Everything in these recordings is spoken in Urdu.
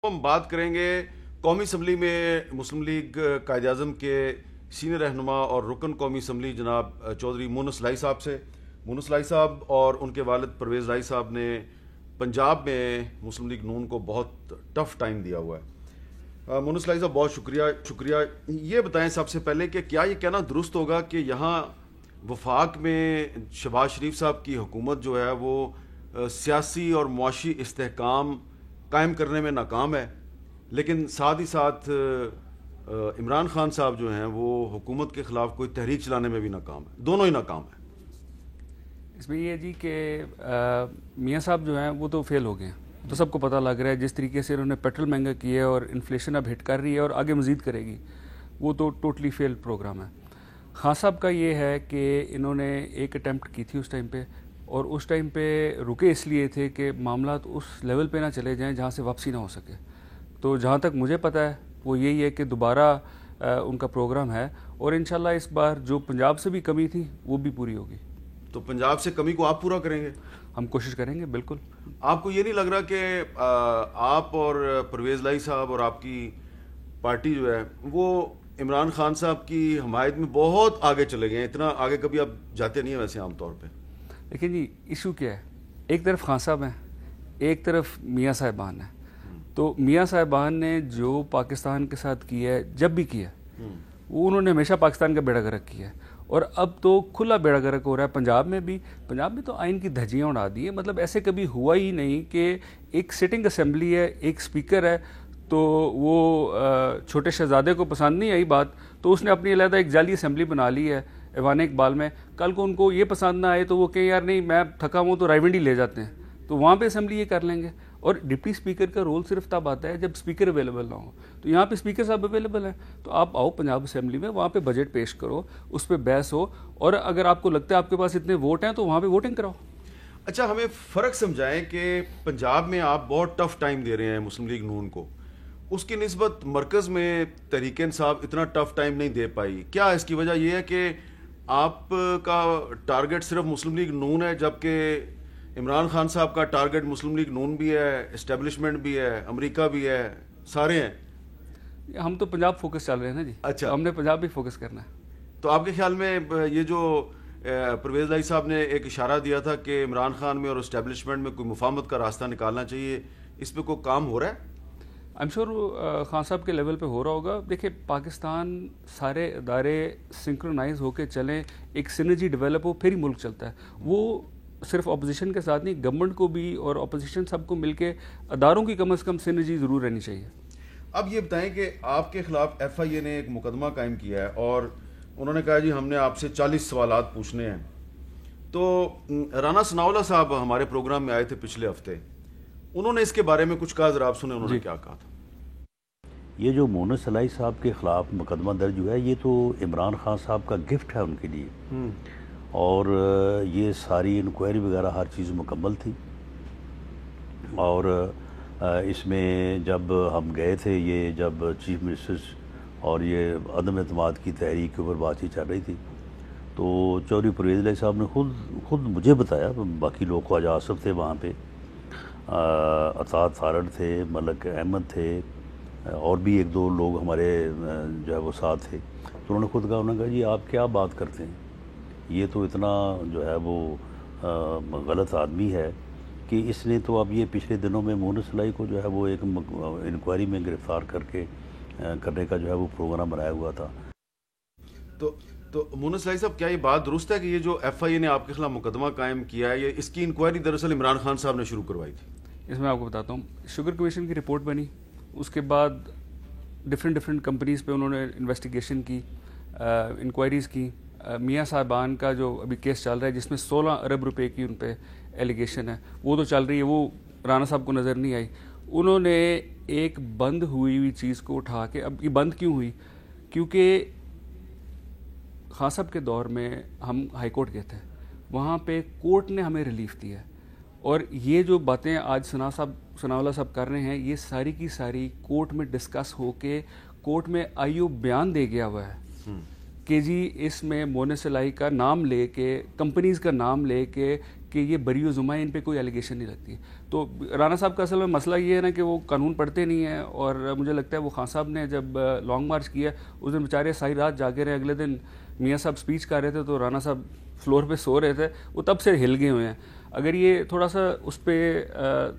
ہم بات کریں گے قومی اسمبلی میں مسلم لیگ قائد اعظم کے سینئر رہنما اور رکن قومی اسمبلی جناب چودھری مونس لائی صاحب سے. مونس لائی صاحب اور ان کے والد پرویز لائی صاحب نے پنجاب میں مسلم لیگ نون کو بہت ٹف ٹائم دیا ہوا ہے. مونس لائی صاحب بہت شکریہ. یہ بتائیں سب سے پہلے کہ کیا یہ کہنا درست ہوگا کہ یہاں وفاق میں شہباز شریف صاحب کی حکومت جو ہے وہ سیاسی اور معاشی استحکام قائم کرنے میں ناکام ہے، لیکن ساتھ ہی ساتھ عمران خان صاحب جو ہیں وہ حکومت کے خلاف کوئی تحریک چلانے میں بھی ناکام ہے، دونوں ہی ناکام ہیں؟ اس میں یہ ہے جی کہ میاں صاحب جو ہیں وہ تو فیل ہو گئے ہیں، تو سب کو پتہ لگ رہا ہے. جس طریقے سے انہوں نے پیٹرول مہنگا کیا ہے اور انفلیشن اب ہٹ کر رہی ہے اور آگے مزید کرے گی، وہ تو ٹوٹلی فیل پروگرام ہے. خان صاحب کا یہ ہے کہ انہوں نے ایک اٹیمپٹ کی تھی اس ٹائم پہ، اور اس ٹائم پہ رکے اس لیے تھے کہ معاملات اس لیول پہ نہ چلے جائیں جہاں سے واپسی نہ ہو سکے. تو جہاں تک مجھے پتہ ہے وہ یہی ہے کہ دوبارہ ان کا پروگرام ہے، اور انشاءاللہ اس بار جو پنجاب سے بھی کمی تھی وہ بھی پوری ہوگی. تو پنجاب سے کمی کو آپ پورا کریں گے؟ ہم کوشش کریں گے بالکل. آپ کو یہ نہیں لگ رہا کہ آپ اور پرویز لائی صاحب اور آپ کی پارٹی جو ہے وہ عمران خان صاحب کی حمایت میں بہت آگے چلے گئے ہیں؟ اتنا آگے کبھی آپ جاتے نہیں ہیں ویسے عام طور پہ. لیکن جی ایشو کیا ہے، ایک طرف خان صاحب ہیں، ایک طرف میاں صاحبان ہیں. تو میاں صاحبان نے جو پاکستان کے ساتھ کیا ہے، جب بھی کیا وہ انہوں نے ہمیشہ پاکستان کا بیڑا غرق کیا ہے، اور اب تو کھلا بیڑا غرق ہو رہا ہے پنجاب میں بھی. پنجاب میں تو آئین کی دھجیاں اڑا دی ہیں. مطلب ایسے کبھی ہوا ہی نہیں کہ ایک سٹنگ اسمبلی ہے، ایک سپیکر ہے، تو وہ چھوٹے شہزادے کو پسند نہیں آئی بات تو اس نے اپنی علیحدہ ایک جعلی اسمبلی بنا لی ہے ایوان اقبال میں. کل کو ان کو یہ پسند نہ آئے تو وہ کہیں یار نہیں میں تھکا ہوں تو رائیونڈی لے جاتے ہیں، تو وہاں پہ اسمبلی یہ کر لیں گے. اور ڈپٹی اسپیکر کا رول صرف تب آتا ہے جب اسپیکر اویلیبل نہ ہو. تو یہاں پہ اسپیکر صاحب اویلیبل ہیں، تو آپ آؤ پنجاب اسمبلی میں، وہاں پہ بجٹ پیش کرو، اس پہ بحث ہو، اور اگر آپ کو لگتا ہے آپ کے پاس اتنے ووٹ ہیں تو وہاں پہ ووٹنگ کراؤ. اچھا، ہمیں فرق سمجھائیں کہ پنجاب میں آپ بہت ٹف ٹائم دے رہے ہیں مسلم لیگ نون کو، اس کی نسبت مرکز میں تحریک انصاف اتنا ٹف ٹائم نہیں دے پائی. کیا اس کی وجہ یہ ہے کہ آپ کا ٹارگٹ صرف مسلم لیگ نون ہے، جبکہ عمران خان صاحب کا ٹارگٹ مسلم لیگ نون بھی ہے، اسٹیبلشمنٹ بھی ہے، امریکہ بھی ہے، سارے ہیں؟ ہم تو پنجاب فوکس چل رہے ہیں نا جی. اچھا، ہم نے پنجاب بھی فوکس کرنا ہے. تو آپ کے خیال میں یہ جو پرویز لائی صاحب نے ایک اشارہ دیا تھا کہ عمران خان میں اور اسٹیبلشمنٹ میں کوئی مفاہمت کا راستہ نکالنا چاہیے، اس پہ کوئی کام ہو رہا ہے؟ ایم شور خان صاحب کے لیول پہ ہو رہا ہوگا. دیکھیں پاکستان سارے ادارے سنکرونائز ہو کے چلیں، ایک سینرجی ڈیولپ ہو، پھر ہی ملک چلتا ہے. وہ صرف اپوزیشن کے ساتھ نہیں، گورنمنٹ کو بھی اور اپوزیشن سب کو مل کے اداروں کی کم از کم سینرجی ضرور رہنی چاہیے. اب یہ بتائیں کہ آپ کے خلاف ایف آئی اے نے ایک مقدمہ قائم کیا ہے اور انہوں نے کہا جی ہم نے آپ سے 40 سوالات پوچھنے ہیں. تو رانا ثناءاللہ صاحب ہمارے پروگرام میں آئے تھے پچھلے ہفتے، انہوں نے اس کے بارے میں کچھ کہا، ذرا آپ سنیں انہوں نے کیا کہا تھا. یہ جو مونس لائی صاحب کے خلاف مقدمہ درج ہوا ہے یہ تو عمران خان صاحب کا گفٹ ہے ان کے لیے، اور یہ ساری انکوائری وغیرہ ہر چیز مکمل تھی. اور اس میں جب ہم گئے تھے، یہ جب چیف منسٹر اور یہ عدم اعتماد کی تحریک کے اوپر بات چیت چل رہی تھی، تو چودھری پرویز لائی صاحب نے خود مجھے بتایا، باقی لوگ خواجہ آصف تھے وہاں پہ، اطاعت تھارڑ تھے، ملک احمد تھے، اور بھی ایک دو لوگ ہمارے جو ہے وہ ساتھ تھے. تو انہوں نے خود کہا، انہوں نے کہا جی آپ کیا بات کرتے ہیں، یہ تو اتنا جو ہے وہ غلط آدمی ہے کہ اس نے تو اب یہ پچھلے دنوں میں مونس لائی کو جو ہے وہ ایک انکوائری میں گرفتار کرنے کا جو ہے وہ پروگرام بنایا ہوا تھا. تو مونس لائی صاحب، کیا یہ بات درست ہے کہ یہ جو ایف آئی اے نے آپ کے خلاف مقدمہ قائم کیا ہے، یہ اس کی انکوائری دراصل عمران خان صاحب نے شروع کروائی تھی؟ اس میں آپ کو بتاتا ہوں، شوگر کمیشن کی رپورٹ بنی، اس کے بعد ڈفرینٹ کمپنیز پہ انہوں نے انویسٹیگیشن کی، انکوائریز کی. میاں صاحبان کا جو ابھی کیس چل رہا ہے جس میں 16 ارب روپے کی ان پہ ایلیگیشن ہے، وہ تو چل رہی ہے، وہ رانا صاحب کو نظر نہیں آئی. انہوں نے ایک بند ہوئی چیز کو اٹھا کے، اب یہ بند کیوں ہوئی، کیونکہ خان صاحب کے دور میں ہم ہائی کورٹ گئے تھے، وہاں پہ کورٹ نے ہمیں ریلیف دیا، اور یہ جو باتیں آج ثناءاللہ صاحب کر رہے ہیں یہ ساری کی ساری کورٹ میں ڈسکس ہو کے کورٹ میں آئیو بیان دے گیا ہوا ہے کہ جی اس میں مونس لائی کا نام لے کے، کمپنیز کا نام لے کے کہ یہ بری و ذمہ ان پہ کوئی ایلیگیشن نہیں لگتی ہے. تو رانا صاحب کا اصل میں مسئلہ یہ ہے نا کہ وہ قانون پڑھتے نہیں ہیں, اور مجھے لگتا ہے وہ خان صاحب نے جب لانگ مارچ کیا اس دن بیچارے ساری رات جاگے رہے, اگلے دن میاں صاحب اسپیچ کر رہے تھے تو رانا صاحب فلور پہ سو رہے تھے, وہ تب سے ہل گئے ہوئے ہیں. اگر یہ تھوڑا سا اس پہ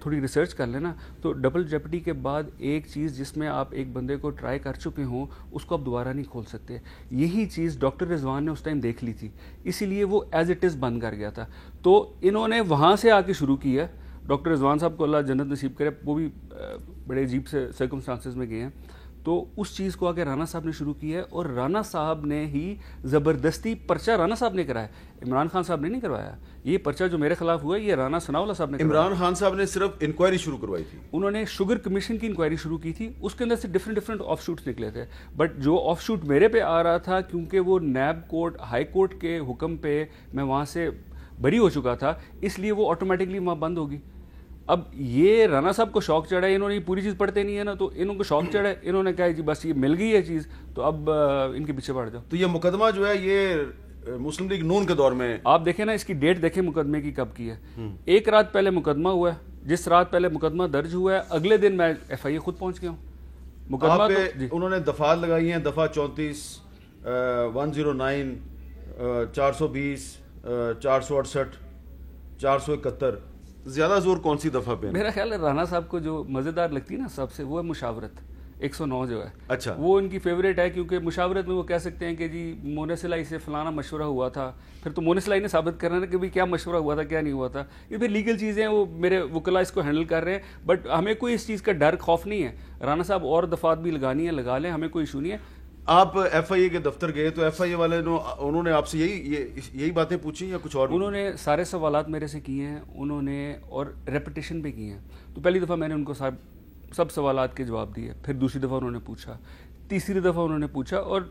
تھوڑی ریسرچ کر لیں نا تو ڈبل جیپٹی کے بعد ایک چیز جس میں آپ ایک بندے کو ٹرائی کر چکے ہوں اس کو آپ دوبارہ نہیں کھول سکتے. یہی چیز ڈاکٹر رضوان نے اس ٹائم دیکھ لی تھی, اسی لیے وہ ایز اٹ از بند کر گیا تھا. تو انہوں نے وہاں سے آ کے شروع کیا. ڈاکٹر رضوان صاحب کو اللہ جنت نصیب کرے, وہ بھی بڑے عجیب سے سرکمسٹانسز میں گئے ہیں. تو اس چیز کو آگے رانا صاحب نے شروع کیا ہے, اور رانا صاحب نے ہی زبردستی پرچہ رانا صاحب نے کرایا, عمران خان صاحب نے نہیں کروایا. یہ پرچہ جو میرے خلاف ہوا ہے یہ رانا ثناء اللہ صاحب نے کروایا. عمران خان صاحب نے صرف انکوائری شروع کروائی تھی. انہوں نے شوگر کمیشن کی انکوائری شروع کی تھی, اس کے اندر سے ڈفرینٹ آف شوٹس نکلے تھے. بٹ جو آف شوٹ میرے پہ آ رہا تھا, کیونکہ وہ نیب کورٹ ہائی کورٹ کے حکم پہ میں وہاں سے بری ہو چکا تھا, اس لیے وہ آٹومیٹکلی وہاں بند ہوگی. اب یہ رانا صاحب کو شوق چڑھا ہے, انہوں نے یہ پوری چیز پڑھتے نہیں ہے نا, تو انہوں کو شوق چڑھا ہے, انہوں نے کہا جی بس یہ مل گئی ہے چیز تو اب ان کے پیچھے پڑ جاؤ. تو یہ مقدمہ جو ہے یہ مسلم لیگ نون کے دور میں, آپ دیکھیں نا اس کی ڈیٹ دیکھیں مقدمے کی کب کی ہے. ایک رات پہلے مقدمہ ہوا ہے, جس رات پہلے مقدمہ درج ہوا ہے اگلے دن میں ایف آئی اے خود پہنچ گیا ہوں. مقدمہ پہ انہوں نے دفعات لگائی ہیں, دفعہ 34, 109, 420, 468, 471. زیادہ زور کون سی دفعہ پہ؟ میرا خیال ہے رانا صاحب کو جو مزیدار لگتی ہے نا سب سے, وہ ہے مشاورت. 109 جو ہے, اچھا وہ ان کی فیوریٹ ہے, کیونکہ مشاورت میں وہ کہہ سکتے ہیں کہ جی مونس الائی سے فلانا مشورہ ہوا تھا, پھر تو مونس الائی نے ثابت کرنا ہے کہ بھائی کیا مشورہ ہوا تھا کیا نہیں ہوا تھا. یہ پھر لیگل چیزیں ہیں, وہ میرے وکلا اس کو ہینڈل کر رہے ہیں, بٹ ہمیں کوئی اس چیز کا ڈر خوف نہیں ہے. رانا صاحب اور دفعات بھی لگانی ہے لگا لیں, ہمیں کوئی ایشو نہیں ہے. آپ ایف آئی اے کے دفتر گئے تو ایف آئی اے والے انہوں نے آپ سے یہی باتیں پوچھی یا کچھ اور؟ انہوں نے سارے سوالات میرے سے کیے ہیں انہوں نے, اور ریپیٹیشن پہ کیے ہیں. تو پہلی دفعہ میں نے ان کو سب سوالات کے جواب دیے, پھر دوسری دفعہ انہوں نے پوچھا, تیسری دفعہ انہوں نے پوچھا, اور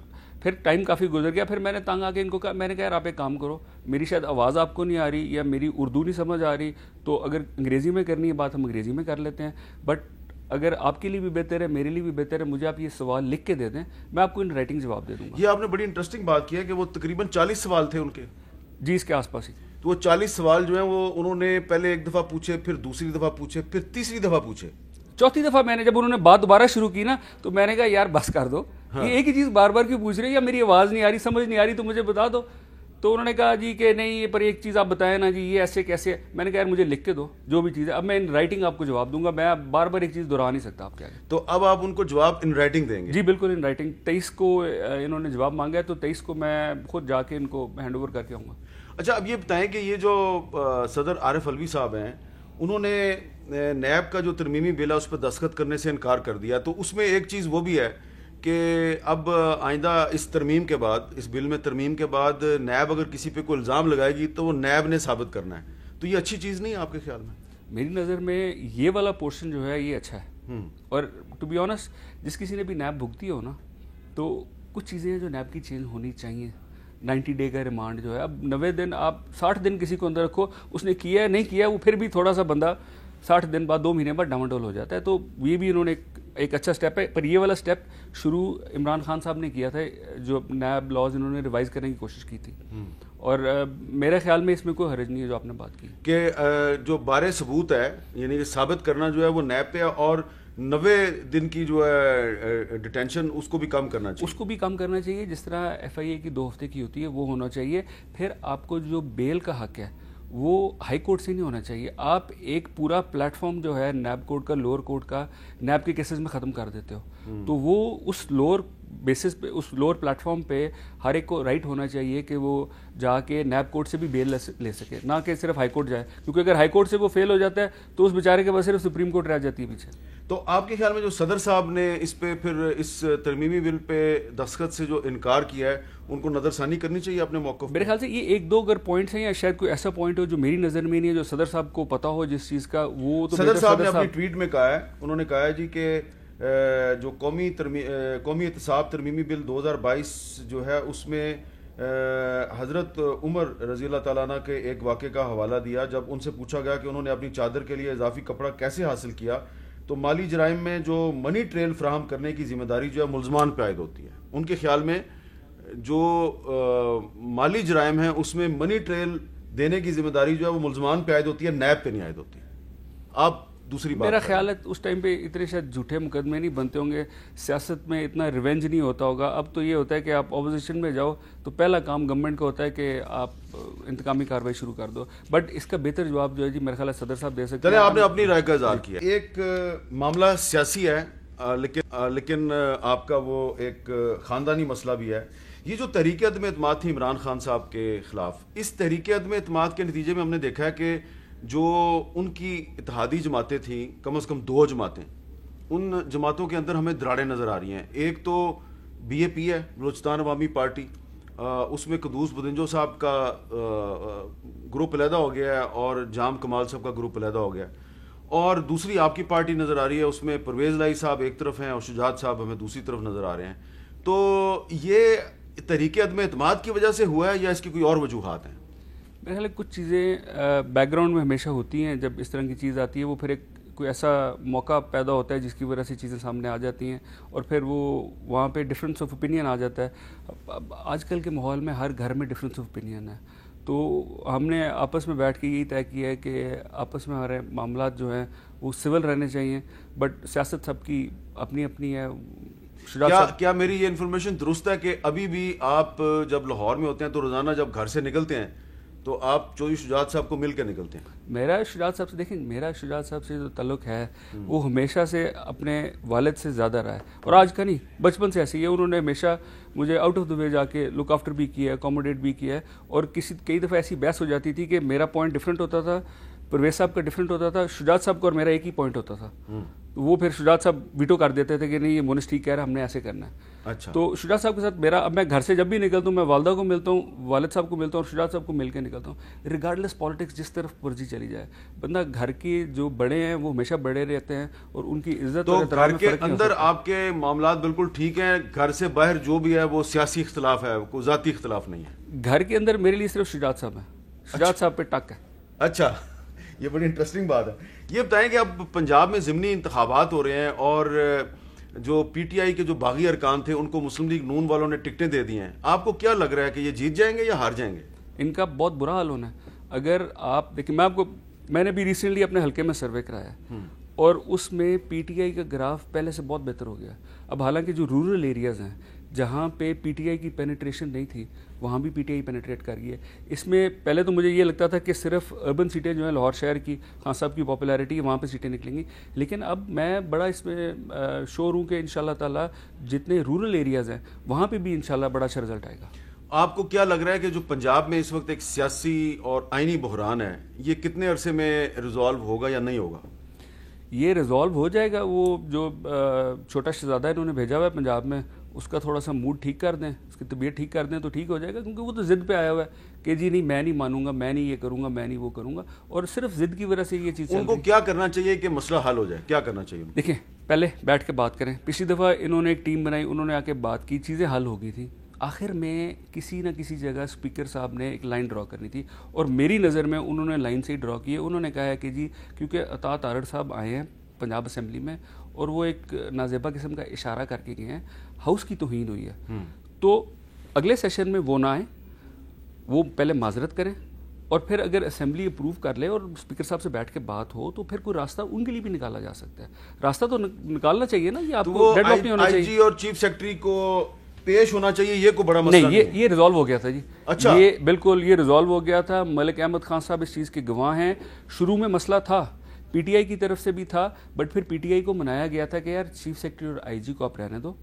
پھر ٹائم کافی گزر گیا. پھر میں نے تنگ آ کے ان کو کہا, میں نے کہا یار آپ ایک کام کرو, میری شاید آواز آپ کو نہیں آ رہی یا میری اردو نہیں سمجھ آ رہی, تو اگر انگریزی میں کرنی ہے بات ہم انگریزی میں کر لیتے ہیں, بٹ اگر آپ کے لیے بھی بہتر ہے میرے لیے بھی بہتر ہے مجھے آپ یہ سوال لکھ کے دے دیں, میں آپ کو ان رائٹنگ جواب دے دوں گا. یہ آپ نے بڑی انٹرسٹنگ بات کی ہے کہ وہ تقریباً 40 سوال تھے ان کے. جی اس کے آس پاس ہی. تو وہ 40 سوال جو ہیں وہ انہوں نے پہلے ایک دفعہ پوچھے, پھر دوسری دفعہ پوچھے, پھر تیسری دفعہ پوچھے, چوتھی دفعہ میں نے جب انہوں نے بات دوبارہ شروع کی نا تو میں نے کہا یار بس کر دو, یہ ایک ہی چیز بار بار کیوں پوچھ رہے ہیں, یا میری آواز نہیں آ رہی سمجھ نہیں آ رہی تو مجھے بتا دو. تو انہوں نے کہا جی کہ نہیں پر ایک چیز آپ بتائیں نا جی یہ ایسے کیسے. میں نے کہا یار مجھے لکھ کے دو جو بھی چیز ہے, اب میں ان رائٹنگ آپ کو جواب دوں گا, میں بار بار ایک چیز دہرا نہیں سکتا آپ کے آگے. تو اب آپ ان کو جواب ان رائٹنگ دیں گے؟ جی بالکل ان رائٹنگ. 23 کو انہوں نے جواب مانگا ہے تو 23 کو میں خود جا کے ان کو ہینڈ اوور کر کے آؤں گا. اچھا اب یہ بتائیں کہ یہ جو صدر عارف علوی صاحب ہیں انہوں نے نیب کا جو ترمیمی بل ہے اس پہ دستخط کرنے سے انکار کر دیا, تو اس میں ایک چیز وہ بھی ہے کہ اب آئندہ اس ترمیم کے بعد, اس بل میں ترمیم کے بعد نیب اگر کسی پہ کوئی الزام لگائے گی تو وہ نیب نے ثابت کرنا ہے, تو یہ اچھی چیز نہیں ہے آپ کے خیال میں؟ میری نظر میں یہ والا پورشن جو ہے یہ اچھا ہے, اور ٹو بی آنیسٹ جس کسی نے بھی نیب بھگتی ہو نا تو کچھ چیزیں ہیں جو نیب کی چینج ہونی چاہیے. 90 ڈے کا ریمانڈ جو ہے, اب 90 دن آپ 60 دن کسی کو اندر رکھو, اس نے کیا ہے نہیں کیا, وہ پھر بھی تھوڑا سا بندہ 60 دن بعد 2 مہینے بعد ڈاؤن ہو جاتا ہے. تو یہ بھی انہوں نے ایک اچھا سٹیپ ہے, پر یہ والا سٹیپ شروع عمران خان صاحب نے کیا تھا, جو نیب لاز انہوں نے ریوائز کرنے کی کوشش کی تھی, اور میرے خیال میں اس میں کوئی حرج نہیں ہے جو آپ نے بات کی کہ جو بارے ثبوت ہے یعنی کہ ثابت کرنا جو ہے وہ نیب پہ, اور 90 دن کی جو ہے ڈیٹینشن اس کو بھی کم کرنا چاہیے. اس کو بھی کم کرنا چاہیے, جس طرح ایف آئی اے کی 2 ہفتے کی ہوتی ہے وہ ہونا چاہیے. پھر آپ کو جو بیل کا حق ہے وہ ہائی کورٹ سے نہیں ہونا چاہیے. آپ ایک پورا پلیٹ فارم جو ہے نیب کورٹ کا, لوور کورٹ کا, نیب کے کیسز میں ختم کر دیتے ہو, تو وہ اس لوور بیسس پہ, اس لوور پلیٹ فارم پہ ہر ایک کو رائٹ ہونا چاہیے کہ وہ جا کے نیب کورٹ سے بھی بیل لے سکے, نہ کہ صرف ہائی کورٹ جائے, کیونکہ اگر ہائی کورٹ سے وہ فیل ہو جاتا ہے تو اس بیچارے کے پاس صرف سپریم کورٹ رہ جاتی ہے پیچھے. تو آپ کے خیال میں جو صدر صاحب نے اس پہ پھر اس ترمیمی بل پہ دستخط سے جو انکار کیا ہے ان کو نظر ثانی کرنی چاہیے اپنے موقف؟ میرے خیال سے یہ 1-2 اگر پوائنٹس ہیں, یا شاید کوئی ایسا پوائنٹ ہو جو میری نظر میں نہیں ہے, جو صدر صاحب کو پتا ہو جس چیز کا, وہ تو صدر صاحب نے اپنی ٹویٹ میں کہا ہے, انہوں نے کہا ہے جی کہ جو قومی احتساب ترمیمی بل 2022 جو ہے اس میں حضرت عمر رضی اللہ تعالیٰ عنہ کے ایک واقعے کا حوالہ دیا. جب ان سے پوچھا گیا کہ انہوں نے اپنی چادر کے لیے اضافی کپڑا کیسے حاصل کیا, تو مالی جرائم میں جو منی ٹریل فراہم کرنے کی ذمہ داری جو ہے ملزمان پہ عائد ہوتی ہے. ان کے خیال میں جو مالی جرائم ہیں اس میں منی ٹریل دینے کی ذمہ داری جو ہے وہ ملزمان پہ عائد ہوتی ہے, نیب پہ نہیں عائد ہوتی. آپ دوسری بات, میرا خیال ہے اس ٹائم پہ اتنے شاید جھوٹے مقدمے نہیں بنتے ہوں گے, سیاست میں اتنا ریونج نہیں ہوتا ہوگا. اب تو یہ ہوتا ہے کہ آپ اپوزیشن میں جاؤ تو پہلا کام گورنمنٹ کا ہوتا ہے کہ آپ انتقامی کارروائی شروع کر دو. بٹ اس کا بہتر جواب جو ہے جی میرا خیال ہے صدر صاحب دے سکتے ہیں. آپ نے اپنی رائے کا اظہار کیا. ایک معاملہ سیاسی ہے لیکن آپ کا وہ ایک خاندانی مسئلہ بھی ہے. یہ جو تحریک عدم اعتماد تھی عمران خان صاحب کے خلاف, اس تحریک عدم اعتماد کے نتیجے میں ہم نے دیکھا ہے کہ جو ان کی اتحادی جماعتیں تھیں, کم از کم 2 جماعتیں, ان جماعتوں کے اندر ہمیں دراڑیں نظر آ رہی ہیں. ایک تو بی اے پی ہے, بلوچستان عوامی پارٹی, اس میں قدوس بدنجو صاحب کا گروپ علیحدہ ہو گیا ہے اور جام کمال صاحب کا گروپ علیحدہ ہو گیا ہے. اور دوسری آپ کی پارٹی نظر آ رہی ہے, اس میں پرویز لائی صاحب ایک طرف ہیں اور شجاعت صاحب ہمیں دوسری طرف نظر آ رہے ہیں. تو یہ تحریک عدم اعتماد کی وجہ سے ہوا ہے یا اس کی کوئی اور وجوہات ہیں؟ میرے خیال ہے کچھ چیزیں بیک گراؤنڈ میں ہمیشہ ہوتی ہیں. جب اس طرح کی چیز آتی ہے وہ پھر ایک کوئی ایسا موقع پیدا ہوتا ہے جس کی وجہ سے چیزیں سامنے آ جاتی ہیں اور پھر وہ وہاں پہ ڈفرینس آف اوپینین آ جاتا ہے. آج کل کے ماحول میں ہر گھر میں ڈفرینس آف اوپینین ہے, تو ہم نے آپس میں بیٹھ کے یہی طے کیا ہے کہ آپس میں ہمارے معاملات جو ہیں وہ سول رہنے چاہیے. بٹ سیاست سب کی اپنی اپنی ہے. کیا میری یہ انفارمیشن درست ہے کہ ابھی بھی آپ جب لاہور میں ہوتے ہیں تو روزانہ جب گھر سے نکلتے ہیں تو آپ چودھری شجاعت صاحب کو مل کے نکلتے ہیں؟ میرا شجاعت صاحب سے دیکھیں, میرا شجاعت صاحب سے جو تعلق ہے وہ ہمیشہ سے اپنے والد سے زیادہ رہا ہے, اور آج کا نہیں, بچپن سے ایسے ہی ہے. انہوں نے ہمیشہ مجھے آؤٹ آف دا وے جا کے لک آفٹر بھی کیا ہے, اکوموڈیٹ بھی کیا ہے. اور کئی دفعہ ایسی بحث ہو جاتی تھی کہ میرا پوائنٹ ڈفرینٹ ہوتا تھا, پرویز صاحب کا ڈفرینٹ ہوتا تھا, شجاعت صاحب کا اور میرا ایک ہی پوائنٹ ہوتا تھا. وہ پھر شجاعت صاحب ویٹو کر دیتے تھے کہ نہیں یہ مونس ٹھیک کہہ رہا ہے, ہم نے ایسے کرنا ہے. اچھا. تو شجاعت صاحب کے ساتھ میرا, اب میں گھر سے جب بھی نکلتا ہوں میں والدہ کو ملتا ہوں, والد صاحب کو ملتا ہوں اور شجاعت صاحب کو مل کے نکلتا ہوں. ریگارڈلیس پالیٹکس جس طرف مرضی چلی جائے, بندہ گھر کے جو بڑے ہیں وہ ہمیشہ بڑے رہتے ہیں اور ان کی عزت. تو گھر کے اندر آپ کے معاملات بالکل ٹھیک ہیں, گھر سے باہر جو بھی ہے وہ سیاسی اختلاف ہے, کوئی ذاتی اختلاف نہیں ہے. گھر کے اندر میرے لیے صرف شجاعت صاحب ہیں, شجاعت صاحب پہ ٹک ہے. اچھا, یہ بڑی انٹرسٹنگ بات ہے. یہ بتائیں کہ اب پنجاب میں ضمنی انتخابات ہو رہے ہیں اور جو پی ٹی آئی کے جو باغی ارکان تھے ان کو مسلم لیگ نون والوں نے ٹکٹیں دے دی ہیں. آپ کو کیا لگ رہا ہے کہ یہ جیت جائیں گے یا ہار جائیں گے؟ ان کا بہت برا حال ہونا ہے. اگر آپ دیکھیں, میں نے بھی ریسنٹلی اپنے حلقے میں سروے کرایا اور اس میں پی ٹی آئی کا گراف پہلے سے بہت بہتر ہو گیا. اب حالانکہ جو رورل ایریاز ہیں جہاں پہ پی ٹی آئی کی پینیٹریشن نہیں تھی وہاں بھی پی ٹی آئی پینیٹریٹ کر گئی ہے. اس میں پہلے تو مجھے یہ لگتا تھا کہ صرف اربن سیٹیں جو ہیں لاہور شہر کی, خان صاحب کی پاپولیرٹی وہاں پہ سیٹیں نکلیں گی, لیکن اب میں بڑا اس میں شور ہوں کہ انشاءاللہ تعالیٰ جتنے رورل ایریاز ہیں وہاں پہ بھی انشاءاللہ بڑا اچھا رزلٹ آئے گا. آپ کو کیا لگ رہا ہے کہ جو پنجاب میں اس وقت ایک سیاسی اور آئینی بحران ہے یہ کتنے عرصے میں ریزالو ہوگا یا نہیں ہوگا؟ یہ ریزالو ہو جائے گا. وہ جو چھوٹا شہزادہ انہوں نے بھیجا ہوا ہے پنجاب میں, اس کا تھوڑا سا موڈ ٹھیک کر دیں, اس کی طبیعت ٹھیک کر دیں تو ٹھیک ہو جائے گا. کیونکہ وہ تو ضد پہ آیا ہوا ہے کہ جی نہیں میں نہیں مانوں گا, میں نہیں یہ کروں گا, میں نہیں وہ کروں گا, اور صرف ضد کی وجہ سے یہ چیز. ان کو کیا کرنا چاہیے کہ مسئلہ حل ہو جائے, کیا کرنا چاہیے؟ دیکھیں پہلے بیٹھ کے بات کریں. پچھلی دفعہ انہوں نے ایک ٹیم بنائی, انہوں نے آ کے بات کی, چیزیں حل ہو گئی تھیں. آخر میں کسی نہ کسی جگہ اسپیکر صاحب نے ایک لائن ڈرا کرنی تھی اور میری نظر میں انہوں نے لائن سے ہی ڈرا کی ہے. انہوں نے کہا ہے کہ جی کیونکہ عطا تارڑ صاحب آئے ہیں پنجاب اسمبلی میں اور وہ ایک نازیبا قسم کا اشارہ کر کے گئے ہیں, ہاؤس کی توہین ہوئی ہے, تو اگلے سیشن میں وہ نہ آئیں, وہ پہلے معذرت کریں اور پھر اگر اسمبلی اپروو کر لے اور اسپیکر صاحب سے بیٹھ کے بات ہو تو پھر کوئی راستہ ان کے لیے بھی نکالا جا سکتا ہے. راستہ تو نکالنا چاہیے نا, یہ آپ کو ڈیڈ لاک نہیں ہونا چاہیے. آئی جی اور چیف سیکرٹری کو پیش ہونا چاہیے, یہ کوئی بڑا مسئلہ نہیں. یہ ریزالو ہو گیا تھا جی. اچھا, یہ بالکل یہ ریزالو ہو گیا تھا. ملک احمد خان صاحب اس چیز کے گواہ ہیں. شروع میں مسئلہ تھا, پی ٹی آئی کی طرف سے بھی تھا, بٹ پھر پی ٹی آئی کو منایا گیا تھا کہ یار چیف سیکرٹری اور آئی جی کو آپ رہنے دو,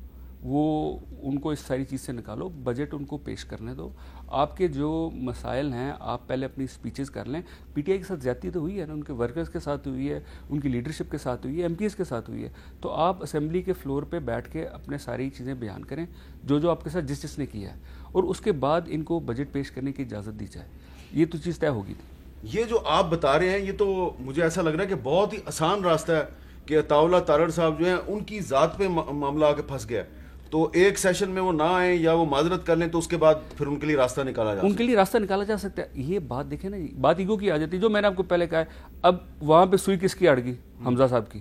وہ ان کو اس ساری چیز سے نکالو, بجٹ ان کو پیش کرنے دو, آپ کے جو مسائل ہیں آپ پہلے اپنی سپیچز کر لیں. پی ٹی آئی کے ساتھ زیادتی تو ہوئی ہے نا, ان کے ورکرز کے ساتھ ہوئی ہے, ان کی لیڈرشپ کے ساتھ ہوئی ہے, ایم پی ایس کے ساتھ ہوئی ہے, تو آپ اسمبلی کے فلور پہ بیٹھ کے اپنے ساری چیزیں بیان کریں جو آپ کے ساتھ جس نے کیا ہے, اور اس کے بعد ان کو بجٹ پیش کرنے کی اجازت دی جائے. یہ تو چیز طے ہوگی تھی. یہ جو آپ بتا رہے ہیں یہ تو مجھے ایسا لگ رہا ہے کہ بہت ہی آسان راستہ ہے کہ عطاءاللہ تارڑ صاحب جو ہیں ان کی ذات پہ معاملہ آ کے پھنس گیا, تو ایک سیشن میں وہ نہ آئیں یا وہ معذرت کر لیں تو اس کے بعد پھر ان کے لیے راستہ نکالا جا سکتا ہے. یہ بات دیکھیں نا, بات ایگو کی آ جاتی ہے. جو میں نے آپ کو پہلے کہا ہے, اب وہاں پہ سوئی کس کی اڑ گئی, حمزہ صاحب کی,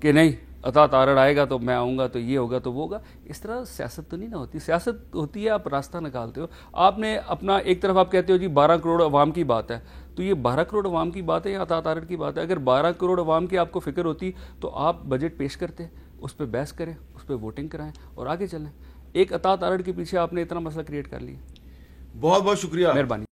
کہ نہیں عطا تارڑ آئے گا تو میں آؤں گا تو یہ ہوگا تو وہ ہوگا. اس طرح سیاست تو نہیں نہ ہوتی. سیاست ہوتی ہے آپ راستہ نکالتے ہو. آپ نے اپنا ایک طرف آپ کہتے ہو جی 12 کروڑ عوام کی بات ہے, تو یہ 12 کروڑ عوام کی بات ہے یا عطا تارڑ کی بات ہے؟ اگر 12 کروڑ عوام کی آپ کو فکر ہوتی تو آپ بجٹ پیش کرتے, اس پہ بحث کریں, اس پہ ووٹنگ کرائیں اور آگے چلیں. ایک عطا تارڑ کے پیچھے آپ نے اتنا مسئلہ کریٹ کر لیا. بہت بہت شکریہ. مہربانی.